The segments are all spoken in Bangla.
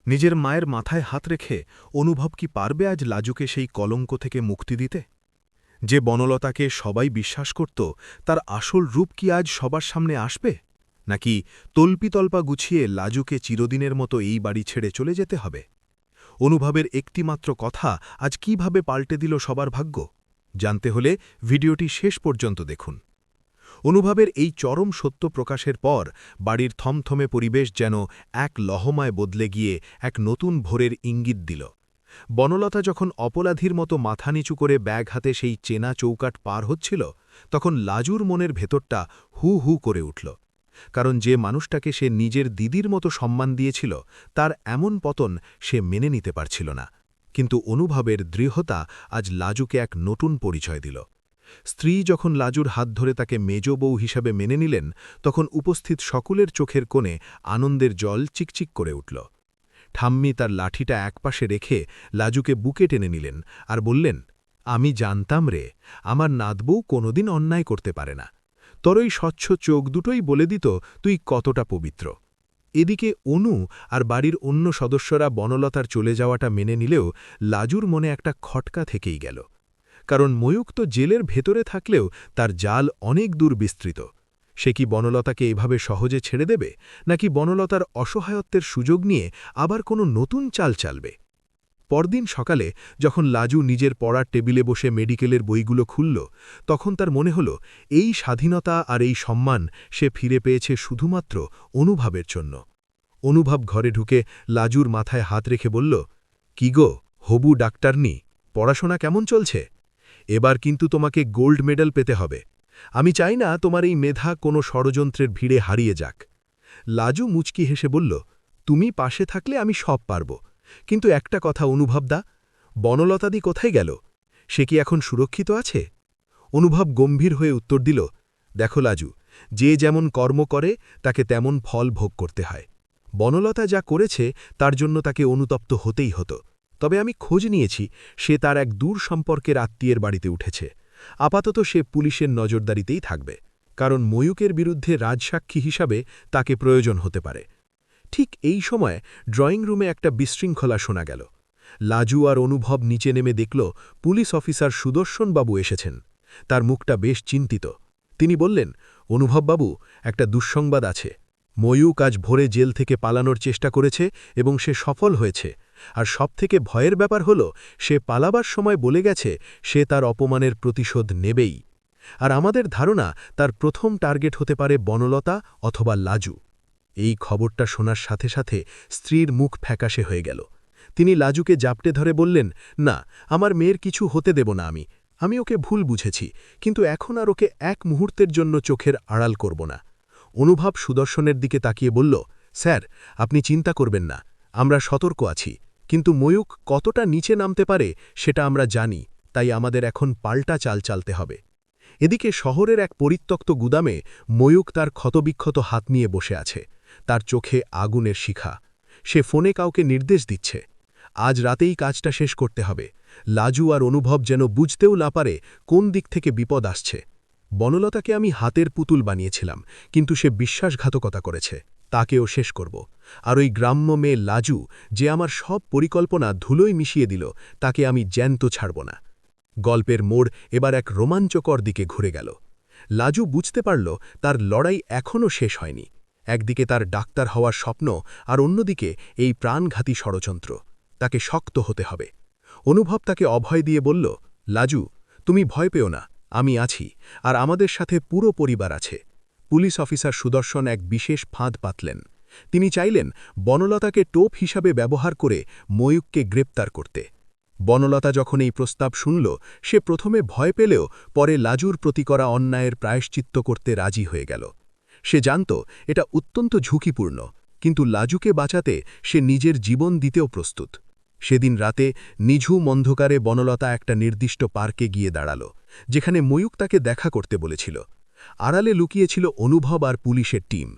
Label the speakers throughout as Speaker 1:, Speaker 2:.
Speaker 1: নিজের মায়ের মাথায় হাত রেখে অনুভব কি পারবে আজ লাজুকে সেই কলঙ্ক থেকে মুক্তি দিতে? যে বনলতাকে সবাই বিশ্বাস করত, তার আসল রূপ কি আজ সবার সামনে আসবে? নাকি তল্পিতল্পা গুছিয়ে লাজুকে চিরদিনের মতো এই বাড়ি ছেড়ে চলে যেতে হবে? অনুভবের একটিমাত্র কথা আজ কিভাবে পাল্টে দিল সবার ভাগ্য? জানতে হলে ভিডিওটি শেষ পর্যন্ত দেখুন। অনুভবের এই চরম সত্য প্রকাশের পর বাড়ির থমথমে পরিবেশ যেন এক লহমায় বদলে গিয়ে এক নতুন ভোরের ইঙ্গিত দিল। বনলতা যখন অপরাধীর মতো মাথা নিচু করে ব্যাগ হাতে সেই চেনা চৌকাট পার হচ্ছিল, তখন লাজুর মনের ভেতরটা হু হু করে উঠল। কারণ যে মানুষটাকে সে নিজের দিদির মতো সম্মান দিয়েছিল, তার এমন পতন সে মেনে নিতে পারছিল না। কিন্তু অনুভবের দৃঢ়তা আজ লাজুকে এক নতুন পরিচয় দিল। স্ত্রী যখন লাজুর হাত ধরে তাকে মেজ বউ হিসাবে মেনে নিলেন, তখন উপস্থিত সকলের চোখের কোণে আনন্দের জল চিকচিক করে উঠল। ঠাম্মি তার লাঠিটা একপাশে রেখে লাজুকে বুকে টেনে নিলেন আর বললেন, আমি জানতাম রে, আমার নাতবউ কোনোদিন অন্যায় করতে পারে না। তোর ওই স্বচ্ছ চোখ দুটোই বলে দিত তুই কতটা পবিত্র। এদিকে অনু আর বাড়ির অন্য সদস্যরা বনলতার চলে যাওয়াটা মেনে নিলেও লাজুর মনে একটা খটকা থেকেই গেল। কারণ ময়ূক তো জেলের ভেতরে থাকলেও তার জাল অনেক দূর বিস্তৃত। সে কি বনলতাকে এভাবে সহজে ছেড়ে দেবে, নাকি বনলতার অসহায়ত্বের সুযোগ নিয়ে আবার কোনো নতুন চাল চালবে? পরদিন সকালে যখন লাজু নিজের পড়ার টেবিলে বসে মেডিকেলের বইগুলো খুলল, তখন তার মনে হল এই স্বাধীনতা আর এই সম্মান সে ফিরে পেয়েছে শুধুমাত্র অনুভবের জন্য। অনুভব ঘরে ঢুকে লাজুর মাথায় হাত রেখে বলল, কি গো হবু ডাক্তারনি, পড়াশোনা কেমন চলছে? এবার কিন্তু তোমাকে গোল্ড মেডেল পেতে হবে। আমি চাই না তোমার এই মেধা কোনো ষড়যন্ত্রের ভিড়ে হারিয়ে যাক। লাজু মুচকি হেসে বলল, তুমি পাশে থাকলে আমি সব পারব। কিন্তু একটা কথা অনুভবদা, বনলতাদি কোথায় গেল? সে কি এখন সুরক্ষিত আছে? অনুভব গম্ভীর হয়ে উত্তর দিল, দেখো লাজু, যে যেমন কর্ম করে তাকে তেমন ফল ভোগ করতে হয়। বনলতা যা করেছে তার জন্য তাকে অনুতপ্ত হতেই হতো। তবে আমি খোঁজ নিয়েছি, সে তার এক দূর সম্পর্কের আত্মীয়ের বাড়িতে উঠেছে। আপাতত সে পুলিশের নজরদারিতেই থাকবে, কারণ ময়ূকের বিরুদ্ধে রাজসাক্ষী হিসাবে তাকে প্রয়োজন হতে পারে। ঠিক এই সময় ড্রয়িং রুমে একটা বিশৃঙ্খলা শোনা গেল। লাজু আর অনুভব নিচে নেমে দেখল পুলিশ অফিসার সুদর্শনবাবু এসেছেন। তার মুখটা বেশ চিন্তিত। তিনি বললেন, অনুভববাবু, একটা দুঃসংবাদ আছে। ময়ূক আজ ভোরে জেল থেকে পালানোর চেষ্টা করেছে এবং সে সফল হয়েছে। আর সবথেকে ভয়ের ব্যাপার হল, সে পালাবার সময় বলে গেছে সে তার অপমানের প্রতিশোধ নেবেই। আর আমাদের ধারণা তার প্রথম টার্গেট হতে পারে বনলতা অথবা লাজু। এই খবরটা শোনার সাথে সাথে স্ত্রীর মুখ ফ্যাকাশে হয়ে গেল। তিনি লাজুকে জাপটে ধরে বললেন, না, আমার মেয়ের কিছু হতে দেব না। আমি ওকে ভুল বুঝেছি, কিন্তু এখন আর ওকে এক মুহূর্তের জন্য চোখের আড়াল করব না। অনুভব সুদর্শনের দিকে তাকিয়ে বলল, স্যার, আপনি চিন্তা করবেন না, আমরা সতর্ক আছি। কিন্তু ময়ূক কতটা নিচে নামতে পারে সেটা আমরা জানি, তাই আমাদের এখন পাল্টা চাল চালতে হবে। এদিকে শহরের এক পরিত্যক্ত গুদামে ময়ূক তার ক্ষতবিক্ষত হাত নিয়ে বসে আছে। তার চোখে আগুনের শিখা। সে ফোনে কাউকে নির্দেশ দিচ্ছে, আজ রাতেই কাজটা শেষ করতে হবে। লাজু আর অনুভব যেন বুঝতেও না পারে কোন দিক থেকে বিপদ আসছে। বনলতাকে আমি হাতের পুতুল বানিয়েছিলাম, কিন্তু সে বিশ্বাসঘাতকতা করেছে, তাকেও শেষ করব। আর ওই গ্রাম্য মেয়ে লাজু, যে আমার সব পরিকল্পনা ধুলোয় মিশিয়ে দিল, তাকে আমি জ্যান্ত ছাড়ব না। গল্পের মোড় এবার এক রোমাঞ্চকর দিকে ঘুরে গেল। লাজু বুঝতে পারল তার লড়াই এখনও শেষ হয়নি। একদিকে তার ডাক্তার হওয়ার স্বপ্ন, আর অন্যদিকে এই প্রাণঘাতী ষড়যন্ত্র। তাকে শক্ত হতে হবে। অনুভব তাকে অভয় দিয়ে বলল, লাজু, তুমি ভয় পেও না, আমি আছি, আর আমাদের সাথে পুরো পরিবার আছে। পুলিশ অফিসার সুদর্শন এক বিশেষ ফাঁদ পাতলেন। তিনি চাইলেন বনলতাকে টোপ হিসাবে ব্যবহার করে ময়ূককে গ্রেপ্তার করতে। বনলতা যখন এই প্রস্তাব শুনল, সে প্রথমে ভয় পেলেও পরে লাজুর প্রতি করা অন্যায়ের প্রায়শ্চিত্ত করতে রাজি হয়ে গেল। সে জানত এটা অত্যন্ত ঝুঁকিপূর্ণ, কিন্তু লাজুকে বাঁচাতে সে নিজের জীবন দিতেও প্রস্তুত। সেদিন রাতে নিঝুম অন্ধকারে বনলতা একটা নির্দিষ্ট পার্কে গিয়ে দাঁড়াল, যেখানে ময়ূক তাকে দেখা করতে বলেছিল। আড়ালে লুকিয়েছিল অনুভব আর পুলিশের টিম।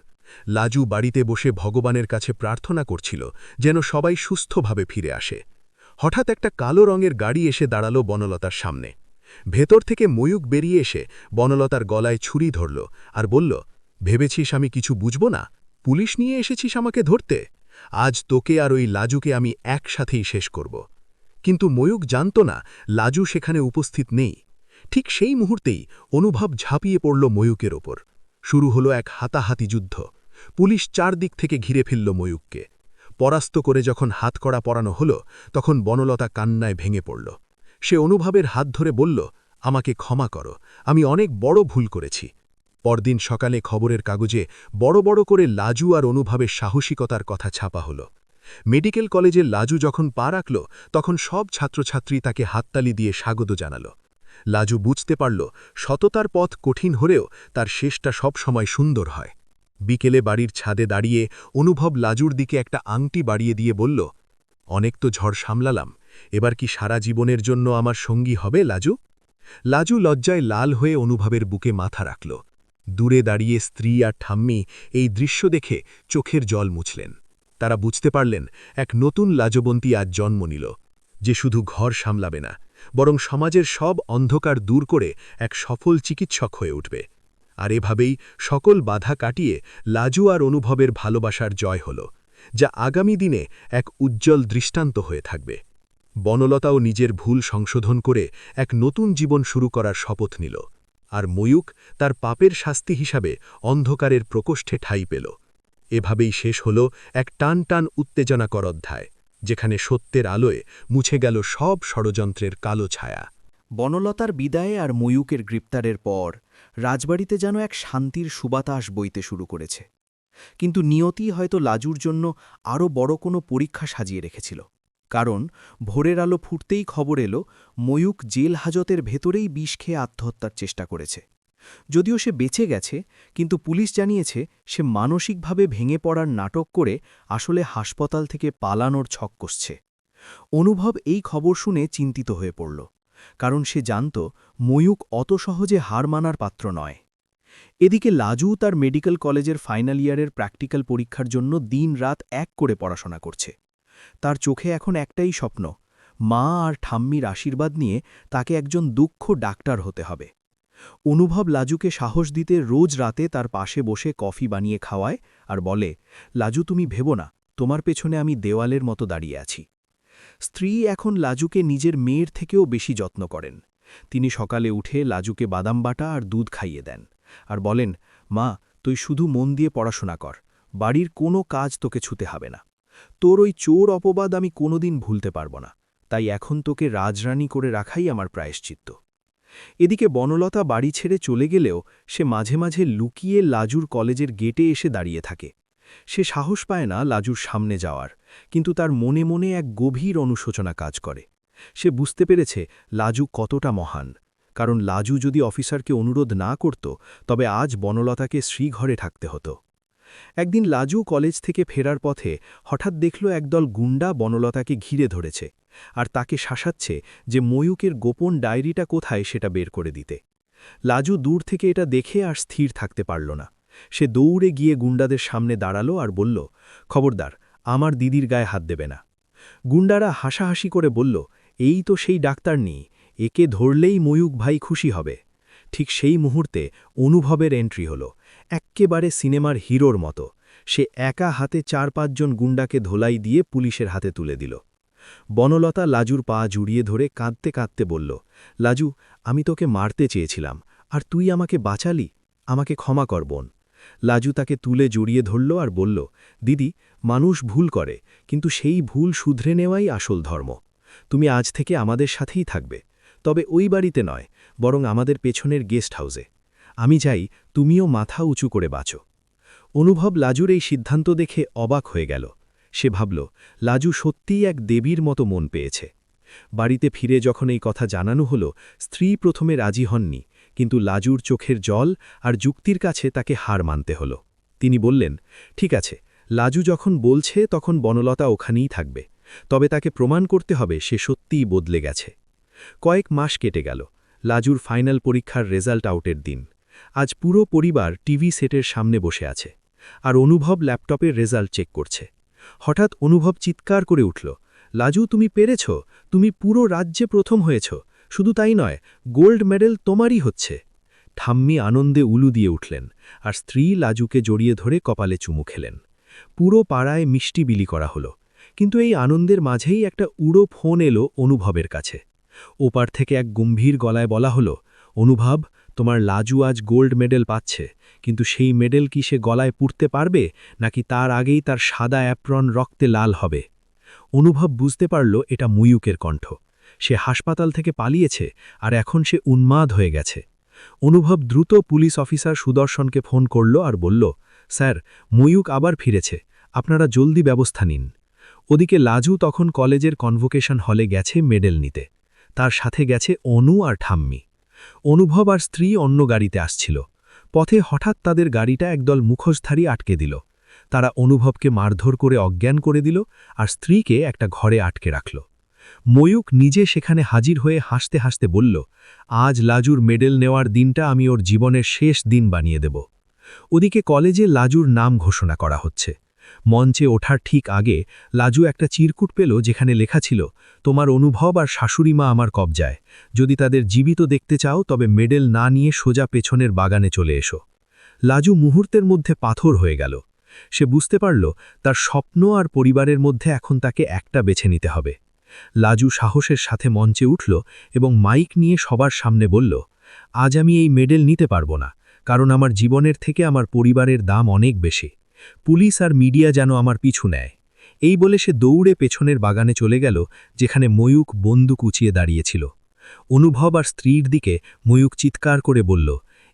Speaker 1: লাজু বাড়িতে বসে ভগবানের কাছে প্রার্থনা করছিল যেন সবাই সুস্থভাবে ফিরে আসে। হঠাৎ একটা কালো রঙের গাড়ি এসে দাঁড়াল বনলতার সামনে। ভেতর থেকে ময়ূক বেরিয়ে এসে বনলতার গলায় ছুরি ধরল আর বলল, ভেবেছিস আমি কিছু বুঝব না? পুলিশ নিয়ে এসেছিস আমাকে ধরতে? আজ তোকে আর ওই লাজুকে আমি একসাথেই শেষ করব। কিন্তু ময়ূক জানত না লাজু সেখানে উপস্থিত নেই। ঠিক সেই মুহূর্তেই অনুভব ঝাঁপিয়ে পড়ল ময়ূকের ওপর। শুরু হলো এক হাতাহাতি যুদ্ধ। পুলিশ চারদিক থেকে ঘিরে ফেলল ময়ূককে। পরাস্ত করে যখন হাতকড়া পরানো হলো, তখন বনলতা কান্নায় ভেঙে পড়ল। সে অনুভবের হাত ধরে বলল, আমাকে ক্ষমা করো, আমি অনেক বড় ভুল করেছি। পরদিন সকালে খবরের কাগজে বড় বড় করে লাজু আর অনুভবের সাহসিকতার কথা ছাপা হলো। মেডিকেল কলেজে লাজু যখন পা রাখল, তখন সব ছাত্রছাত্রী তাকে হাততালি দিয়ে স্বাগত জানাল। লাজু বুঝতে পারল সততার পথ কঠিন হলেও তার শেষটা সব সময় সুন্দর হয়। বিকেলে বাড়ির ছাদে দাঁড়িয়ে অনুভব লাজুর দিকে একটা আংটি বাড়িয়ে দিয়ে বলল, অনেক তো ঝড় সামলালাম, এবার কি সারা জীবনের জন্য আমার সঙ্গী হবে লাজু? লাজু লজ্জায় লাল হয়ে অনুভবের বুকে মাথা রাখল। দূরে দাঁড়িয়ে স্ত্রী আর ঠাম্মি এই দৃশ্য দেখে চোখের জল মুছলেন। তারা বুঝতে পারলেন এক নতুন লাজবন্তী আজ জন্ম নিল, যে শুধু ঘর সামলাবে না, বরং সমাজের সব অন্ধকার দূর করে এক সফল চিকিৎসক হয়ে উঠবে। আর এভাবেই সকল বাধা কাটিয়ে লাজু আর অনুভবের ভালোবাসার জয় হল, যা আগামী দিনে এক উজ্জ্বল দৃষ্টান্ত হয়ে থাকবে। বনলতাও নিজের ভুল সংশোধন করে এক নতুন জীবন শুরু করার শপথ নিল, আর ময়ূক তার পাপের শাস্তি হিসাবে অন্ধকারের প্রকোষ্ঠে ঠাঁই পেল। এভাবেই শেষ হল এক টান টান উত্তেজনাকর অধ্যায়, যেখানে সত্যের আলোয় মুছে গেল সব ষড়যন্ত্রের কালো ছায়া।
Speaker 2: বনলতার বিদায়ে আর ময়ূকের গ্রেপ্তারের পর রাজবাড়িতে যেন এক শান্তির সুবাতাস বইতে শুরু করেছে। কিন্তু নিয়তি হয়তো লাজুর জন্য আরও বড় কোনো পরীক্ষা সাজিয়ে রেখেছিল। কারণ ভোরের আলো ফুটতেই খবর এলো ময়ূক জেল হাজতের ভেতরেই বিষ খেয়ে আত্মহত্যার চেষ্টা করেছে। যদিও সে বেঁচে গেছে, কিন্তু পুলিশ জানিয়েছে সে মানসিকভাবে ভেঙে পড়ার নাটক করে আসলে হাসপাতাল থেকে পালানোর ছক কষছে। অনুভব এই খবর শুনে চিন্তিত হয়ে পড়ল, কারণ সে জানত ময়ূক অত সহজে হার মানার পাত্র নয়। এদিকে লাজু তার মেডিকেল কলেজের ফাইনাল ইয়ারের প্র্যাকটিক্যাল পরীক্ষার জন্য দিন-রাত এক করে পড়াশোনা করছে। তার চোখে এখন একটাই স্বপ্ন, মা আর ঠাম্মির আশীর্বাদ নিয়ে তাকে একজন দক্ষ ডাক্তার হতে হবে। অনুভব লাজুকে সাহস দিতে রোজ রাতে তার পাশে বসে কফি বানিয়ে খাওয়ায় আর বলে, লাজু তুমি ভেবো না, তোমার পেছনে আমি দেওয়ালের মতো দাঁড়িয়ে আছি। স্ত্রী এখন লাজুকে নিজের মেয়ের থেকেও বেশি যত্ন করেন। তিনি সকালে উঠে লাজুকে বাদাম বাটা আর দুধ খাইয়ে দেন, আর বলেন, মা তুই শুধু মন দিয়ে পড়াশোনা কর, বাড়ির কোনো কাজ তোকে ছুতে হবে না। তোর ওই চোর অপবাদ আমি কোনোদিন ভুলতে পারব না, তাই এখন তোকে রাজরানী করে রাখাই আমার প্রায়শ্চিত্ত। এদিকে বনলতা বাড়ি ছেড়ে চলে গেলেও সে মাঝে মাঝে লুকিয়ে লাজুর কলেজের গেটে এসে দাঁড়িয়ে থাকে। সে সাহস পায় না লাজুর সামনে যাওয়ার, কিন্তু তার মনে মনে এক গভীর অনুশোচনা কাজ করে। সে বুঝতে পেরেছে লাজু কতটা মহান, কারণ লাজু যদি অফিসারকে অনুরোধ না করত, তবে আজ বনলতাকে শ্রীঘরে থাকতে হতো। একদিন লাজু কলেজ থেকে ফেরার পথে হঠাৎ দেখল একদল গুন্ডা বনলতাকে ঘিরে ধরেছে, আর তাকে শাসাচ্ছে যে ময়ূকের গোপন ডায়েরিটা কোথায় সেটা বের করে দিতে। লাজু দূর থেকে এটা দেখে আর স্থির থাকতে পারল না। সে দৌড়ে গিয়ে গুন্ডাদের সামনে দাঁড়ালো আর বলল, খবরদার, আমার দিদির গায়ে হাত দেবে না। গুন্ডারা হাসাহাসি করে বলল, এই তো সেই ডাক্তারনি, একে ধরলেই ময়ূক ভাই খুশি হবে। ঠিক সেই মুহূর্তে অনুভবের এন্ট্রি হলো, এক্কেবারে সিনেমার হিরোর মতো। সে একা হাতে ৪-৫ জন গুন্ডাকে ধোলাই দিয়ে পুলিশের হাতে তুলে দিল। বনলতা লাজুর পা জুড়িয়ে ধরে কাঁদতে কাঁদতে বলল, লাজু, আমি তোকে মারতে চেয়েছিলাম, আর তুই আমাকে বাঁচালি, আমাকে ক্ষমা কর বোন। লাজু তাকে তুলে জড়িয়ে ধরল আর বলল, দিদি, মানুষ ভুল করে, কিন্তু সেই ভুল শুধরে নেওয়াই আসল ধর্ম। তুমি আজ থেকে আমাদের সাথেই থাকবে, তবে ওই বাড়িতে নয়, বরং আমাদের পেছনের গেস্ট হাউসে। আমি চাই তুমিও মাথা উঁচু করে বাঁচো। অনুভব লাজুর এই সিদ্ধান্ত দেখে অবাক হয়ে গেল। সে ভাবল, লাজু সত্যিই এক দেবীর মতো মন পেয়েছে। বাড়িতে ফিরে যখন এই কথা জানানো হলো, স্ত্রী প্রথমে রাজি হননি, কিন্তু লাজুর চোখের জল আর যুক্তির কাছে তাকে হার মানতে হলো। তিনি বললেন, ঠিক আছে, লাজু যখন বলছে তখন বনলতা ওখানেই থাকবে, তবে তাকে প্রমাণ করতে হবে সে সত্যিই বদলে গেছে। কয়েক মাস কেটে গেল। লাজুর ফাইনাল পরীক্ষার রেজাল্ট আউটের দিন। আজ পুরো পরিবার টিভি সেটের সামনে বসে আছে, আর অনুভব ল্যাপটপের রেজাল্ট চেক করছে। হঠাৎ অনুভব চিৎকার করে উঠল, লাজু তুমি পেরেছ, তুমি পুরো রাজ্যে প্রথম হয়েছ, শুধু তাই নয়, গোল্ড মেডেল তোমারই হচ্ছে। ঠাম্মি আনন্দে উলু দিয়ে উঠলেন, আর স্ত্রী লাজুকে জড়িয়ে ধরে কপালে চুমু খেলেন। পুরো পাড়ায় মিষ্টি বিলি করা হলো, কিন্তু এই আনন্দের মাঝেই একটা উড়ো ফোন এলো অনুভবের কাছে। ওপার থেকে এক গম্ভীর গলায় বলা হলো, অনুভব, তোমার লাজু আজ গোল্ড মেডেল পাচ্ছে, কিন্তু সেই মেডেল কি সে গলায় পুড়তে পারবে, নাকি তার আগেই তার সাদা অ্যাপ্রন রক্তে লাল হবে? অনুভব বুঝতে পারল এটা ময়ূকের কণ্ঠ। সে হাসপাতাল থেকে পালিয়েছে, আর এখন সে উন্মাদ হয়ে গেছে। অনুভব দ্রুত পুলিশ অফিসার সুদর্শনকে ফোন করল আর বলল, স্যার, ময়ূক আবার ফিরেছে, আপনারা জলদি ব্যবস্থা নিন। ওদিকে লাজু তখন কলেজের কনভোকেশন হলে গেছে মেডেল নিতে। তার সাথে গেছে অনু আর ঠাম্মি। অনুভব আর স্ত্রী অন্য গাড়িতে আসছিল। পথে হঠাৎ তাদের গাড়িটা একদল মুখোশধারী আটকে দিল। তারা অনুভবকে মারধর করে অজ্ঞান করে দিল আর স্ত্রীকে একটা ঘরে আটকে রাখল। ময়ূক নিজে সেখানে হাজির হয়ে হাসতে হাসতে বলল, আজ লাজুর মেডেল নেওয়ার দিনটা আমি ওর জীবনের শেষ দিন বানিয়ে দেব। ওদিকে কলেজে লাজুর নাম ঘোষণা করা হচ্ছে। মঞ্চে ওঠার ঠিক আগে লাজু একটা চিরকুট পেল, যেখানে লেখা ছিল, তোমার অনুভব আর শাশুড়িমা আমার কবজায়, যদি তাদের জীবিত দেখতে চাও তবে মেডেল না নিয়ে সোজা পেছনের বাগানে চলে এসো। লাজু মুহূর্তের মধ্যে পাথর হয়ে গেল। সে বুঝতে পারল তার স্বপ্ন আর পরিবারের মধ্যে এখন তাকে একটা বেছে নিতে হবে। লাজু সাহসের সাথে মঞ্চে উঠল এবং মাইক নিয়ে সবার সামনে বলল, আজ আমি এই মেডেল নিতে পারবো না, কারণ আমার জীবনের থেকে আমার পরিবারের দাম অনেক বেশি। পুলিশ আর মিডিয়া যেন আমার পিছু নেয়। এই বলে সে দৌড়ে পেছনের বাগানে চলে গেল, যেখানে ময়ূক বন্দুক উঁচিয়ে দাঁড়িয়েছিল। অনুভব আর স্ত্রীর দিকে ময়ূক চিৎকার করে বলল,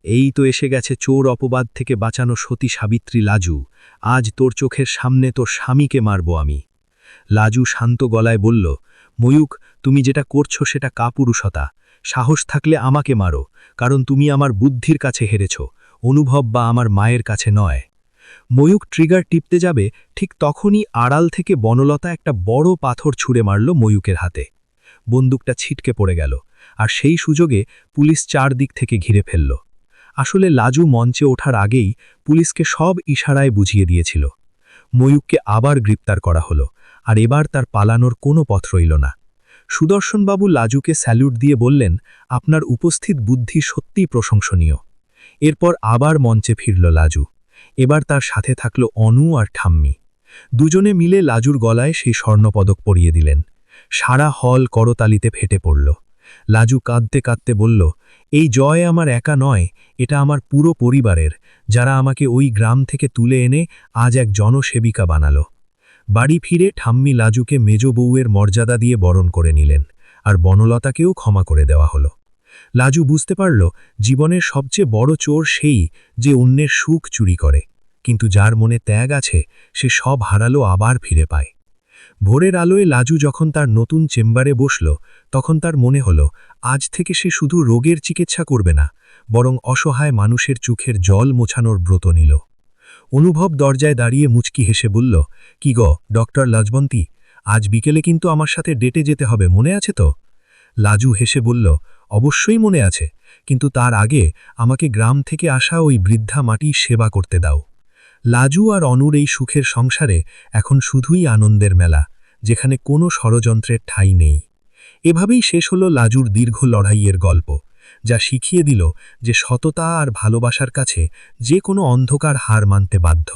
Speaker 2: এই তো এসে গেছে চোর অপবাদ থেকে বাঁচানো সতী সাবিত্রী লাজু, আজ তোর চোখের সামনে তোর স্বামীকে মারব আমি। লাজু শান্ত গলায় বলল, ময়ূক, তুমি যেটা করছো সেটা কাপুরুষতা। সাহস থাকলে আমাকে মারো, কারণ তুমি আমার বুদ্ধির কাছে হেরেছ, অনুভব বা আমার মায়ের কাছে নয়। ময়ূক ট্রিগার টিপতে যাবে, ঠিক তখনই আড়াল থেকে বনলতা একটা বড় পাথর ছুঁড়ে মারল ময়ূকের হাতে। বন্দুকটা ছিটকে পড়ে গেল, আর সেই সুযোগে পুলিশ চারদিক থেকে ঘিরে ফেলল। আসলে লাজু মঞ্চে ওঠার আগেই পুলিশকে সব ইশারায় বুঝিয়ে দিয়েছিল। ময়ূককে আবার গ্রেপ্তার করা হলো, আর এবার তার পালানোর কোনো পথ রইল না। সুদর্শনবাবু লাজুকে স্যালুট দিয়ে বললেন, আপনার উপস্থিত বুদ্ধি সত্যিই প্রশংসনীয়। এরপর আবার মঞ্চে ফিরল লাজু। এবার তার সাথে থাকল অনু আর ঠাম্মি। দুজনে মিলে লাজুর গলায় সেই স্বর্ণপদক পরিয়ে দিলেন। সারা হল করতালিতে ফেটে পড়ল। লাজু কাঁদতে কাঁদতে বলল, এই জয় আমার একা নয়, এটা আমার পুরো পরিবারের, যারা আমাকে ওই গ্রাম থেকে তুলে এনে আজ এক জনসেবিকা বানালো। বাড়ি ফিরে ঠাম্মি লাজুকে মেজ বউয়ের মর্যাদা দিয়ে বরণ করে নিলেন, আর বনলতাকেও ক্ষমা করে দেওয়া হলো। লাজু বুঝতে পারল জীবনের সবচেয়ে বড় চোর সেই, যে অন্যের সুখ চুরি করে, কিন্তু যার মনে ত্যাগ আছে সে সব হারালো আবার ফিরে পায়। ভোরের আলোয় লাজু যখন তার নতুন চেম্বারে বসল, তখন তার মনে হল আজ থেকে সে শুধু রোগের চিকিৎসা করবে না, বরং অসহায় মানুষের চোখের জল মোছানোর ব্রত নিল। অনুভব দরজায় দাঁড়িয়ে মুচকি হেসে বলল, কি গো ডক্টর লাজবন্তী, আজ বিকেলে কিন্তু আমার সাথে ডেটে যেতে হবে, মনে আছে তো? লাজু হেসে বলল, অবশ্যই মনে আছে, কিন্তু তার আগে আমাকে গ্রাম থেকে আসা ওই বৃদ্ধা মাটির সেবা করতে দাও। লাজু আর অনুর এই সুখের সংসারে এখন শুধুই আনন্দের মেলা, যেখানে কোনো ষড়যন্ত্রের ঠাঁই নেই। এভাবেই শেষ হল লাজুর দীর্ঘ লড়াইয়ের গল্প, যা শিখিয়ে দিল যে সততা আর ভালোবাসার কাছে যে কোনো অন্ধকার হার মানতে বাধ্য।